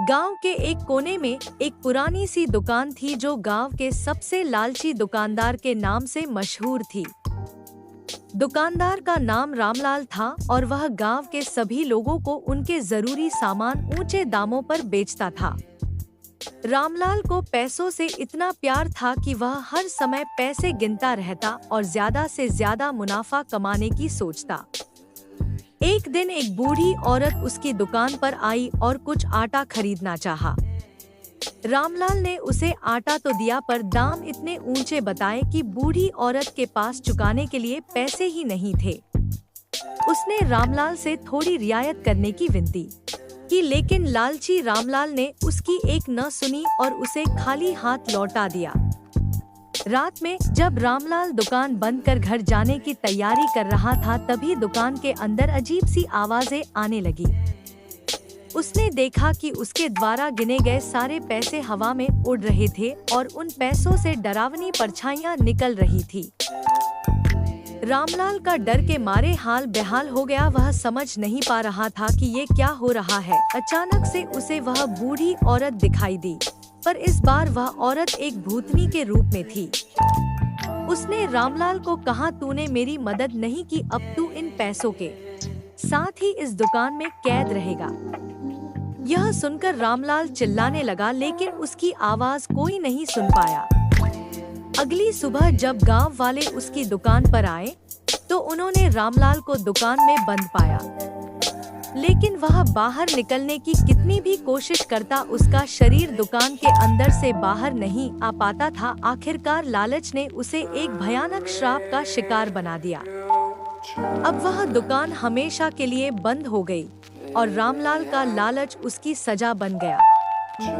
गांव के एक कोने में एक पुरानी सी दुकान थी जो गांव के सबसे लालची दुकानदार के नाम से मशहूर थी। दुकानदार का नाम रामलाल था और वह गांव के सभी लोगों को उनके जरूरी सामान ऊंचे दामों पर बेचता था। रामलाल को पैसों से इतना प्यार था कि वह हर समय पैसे गिनता रहता और ज्यादा से ज्यादा मुनाफा कमाने की सोचता। एक दिन एक बूढ़ी औरत उसकी दुकान पर आई और कुछ आटा खरीदना चाहा। रामलाल ने उसे आटा तो दिया पर दाम इतने ऊंचे बताए कि बूढ़ी औरत के पास चुकाने के लिए पैसे ही नहीं थे। उसने रामलाल से थोड़ी रियायत करने की विनती की, लेकिन लालची रामलाल ने उसकी एक न सुनी और उसे खाली हाथ लौटा दिया। रात में जब रामलाल दुकान बंद कर घर जाने की तैयारी कर रहा था, तभी दुकान के अंदर अजीब सी आवाजें आने लगी। उसने देखा कि उसके द्वारा गिने गए सारे पैसे हवा में उड़ रहे थे और उन पैसों से डरावनी परछाइयां निकल रही थी। रामलाल का डर के मारे हाल बेहाल हो गया। वह समझ नहीं पा रहा था कि ये क्या हो रहा है। अचानक से उसे वह बूढ़ी औरत दिखाई दी, पर इस बार वह औरत एक भूतनी के रूप में थी। उसने रामलाल को कहा, तूने मेरी मदद नहीं की, अब तू इन पैसों के साथ ही इस दुकान में कैद रहेगा। यह सुनकर रामलाल चिल्लाने लगा, लेकिन उसकी आवाज कोई नहीं सुन पाया। अगली सुबह जब गांव वाले उसकी दुकान पर आए, तो उन्होंने रामलाल को दुकान में बंद पाया, लेकिन वह बाहर निकलने की कितनी भी कोशिश करता, उसका शरीर दुकान के अंदर से बाहर नहीं आ पाता था। आखिरकार लालच ने उसे एक भयानक श्राप का शिकार बना दिया। अब वह दुकान हमेशा के लिए बंद हो गई और रामलाल का लालच उसकी सजा बन गया।